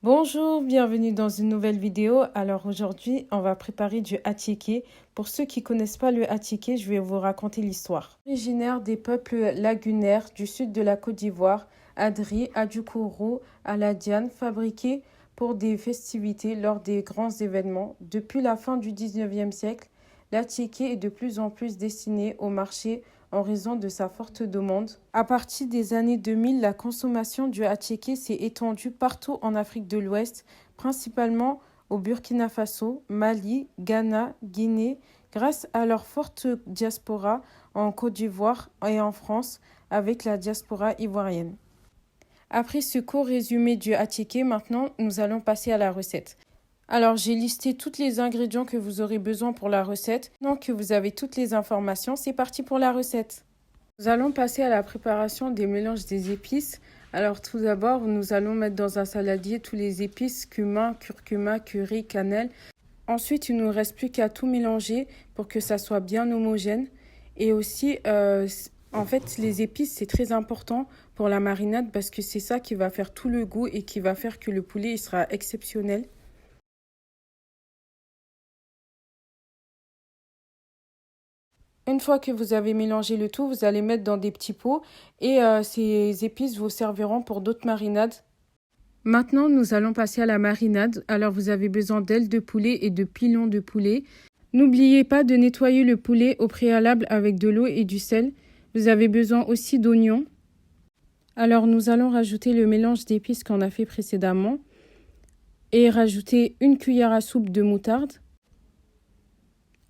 Bonjour, bienvenue dans une nouvelle vidéo. Alors aujourd'hui, on va préparer du attiéké. Pour ceux qui connaissent pas le attiéké, je vais vous raconter l'histoire. Originaire des peuples lagunaires du sud de la Côte d'Ivoire, Adri, Adjoukourou, Aladiane, fabriqué pour des festivités lors des grands événements. Depuis la fin du 19e siècle, l'attiéké est de plus en plus destiné au marché en raison de sa forte demande. À partir des années 2000, la consommation du attiéké s'est étendue partout en Afrique de l'Ouest, principalement au Burkina Faso, Mali, Ghana, Guinée, grâce à leur forte diaspora en Côte d'Ivoire et en France, avec la diaspora ivoirienne. Après ce court résumé du attiéké, maintenant nous allons passer à la recette. Alors, j'ai listé tous les ingrédients que vous aurez besoin pour la recette. Maintenant que vous avez toutes les informations, c'est parti pour la recette. Nous allons passer à la préparation des mélanges des épices. Alors, tout d'abord, nous allons mettre dans un saladier tous les épices, cumin, curcuma, curry, cannelle. Ensuite, il ne nous reste plus qu'à tout mélanger pour que ça soit bien homogène. Et aussi, en fait, les épices, c'est très important pour la marinade parce que c'est ça qui va faire tout le goût et qui va faire que le poulet il sera exceptionnel. Une fois que vous avez mélangé le tout, vous allez mettre dans des petits pots et ces épices vous serviront pour d'autres marinades. Maintenant, nous allons passer à la marinade. Alors, vous avez besoin d'ailes de poulet et de pilons de poulet. N'oubliez pas de nettoyer le poulet au préalable avec de l'eau et du sel. Vous avez besoin aussi d'oignons. Alors, nous allons rajouter le mélange d'épices qu'on a fait précédemment et rajouter une cuillère à soupe de moutarde.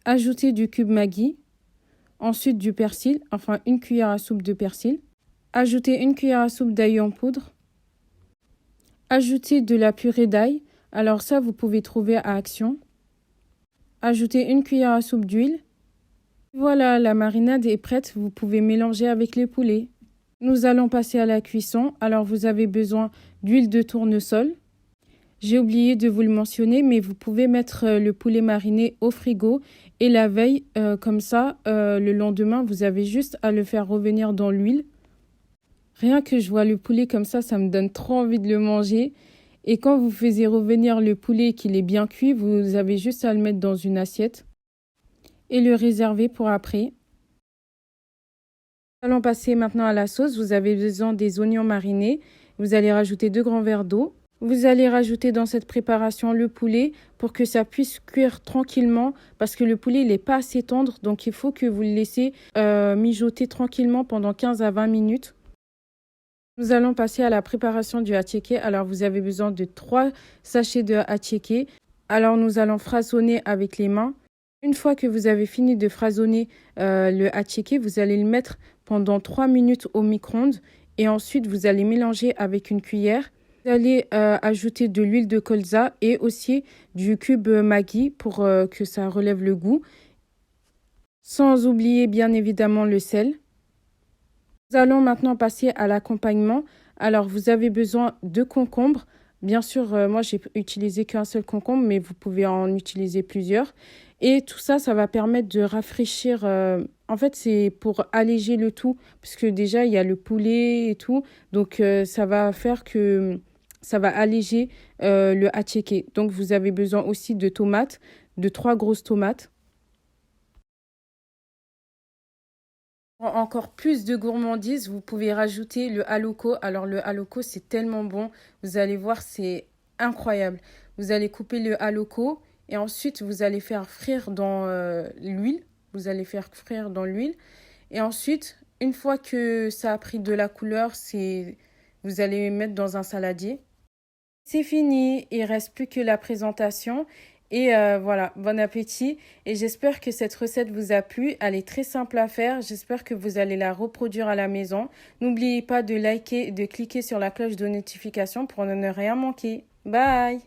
Ajouter du cube Maggi. Ensuite du persil, enfin une cuillère à soupe de persil. Ajoutez une cuillère à soupe d'ail en poudre. Ajoutez de la purée d'ail. Alors ça, vous pouvez trouver à Action. Ajoutez une cuillère à soupe d'huile. Voilà, la marinade est prête. Vous pouvez mélanger avec les poulets. Nous allons passer à la cuisson. Alors vous avez besoin d'huile de tournesol. J'ai oublié de vous le mentionner, mais vous pouvez mettre le poulet mariné au frigo et la veille, comme ça, le lendemain, vous avez juste à le faire revenir dans l'huile. Rien que je vois le poulet comme ça me donne trop envie de le manger. Et quand vous faisiez revenir le poulet et qu'il est bien cuit, vous avez juste à le mettre dans une assiette et le réserver pour après. Allons passer maintenant à la sauce. Vous avez besoin des oignons marinés. Vous allez rajouter 2 grands verres d'eau. Vous allez rajouter dans cette préparation le poulet pour que ça puisse cuire tranquillement parce que le poulet il n'est pas assez tendre, donc il faut que vous le laissez mijoter tranquillement pendant 15 à 20 minutes. Nous allons passer à la préparation du attiéké. Alors vous avez besoin de 3 sachets de attiéké. Alors nous allons frasonner avec les mains. Une fois que vous avez fini de frasonner le attiéké, vous allez le mettre pendant 3 minutes au micro-ondes et ensuite vous allez mélanger avec une cuillère. Vous allez ajouter de l'huile de colza et aussi du cube Maggi pour que ça relève le goût. Sans oublier bien évidemment le sel. Nous allons maintenant passer à l'accompagnement. Alors vous avez besoin de concombres. Bien sûr, moi j'ai utilisé qu'un seul concombre, mais vous pouvez en utiliser plusieurs. Et tout ça, ça va permettre de rafraîchir. En fait, c'est pour alléger le tout, puisque déjà il y a le poulet et tout. Donc ça va faire que ça va alléger le attiéké. Donc, vous avez besoin aussi de tomates, de 3 grosses tomates. Pour encore plus de gourmandise, vous pouvez rajouter le haloko. Alors, le haloko, c'est tellement bon. Vous allez voir, c'est incroyable. Vous allez couper le haloko et ensuite, vous allez faire frire dans l'huile. Vous allez faire frire dans l'huile. Et ensuite, une fois que ça a pris de la couleur, vous allez mettre dans un saladier. C'est fini, il reste plus que la présentation. Et voilà, bon appétit. Et j'espère que cette recette vous a plu. Elle est très simple à faire. J'espère que vous allez la reproduire à la maison. N'oubliez pas de liker et de cliquer sur la cloche de notification pour ne rien manquer. Bye!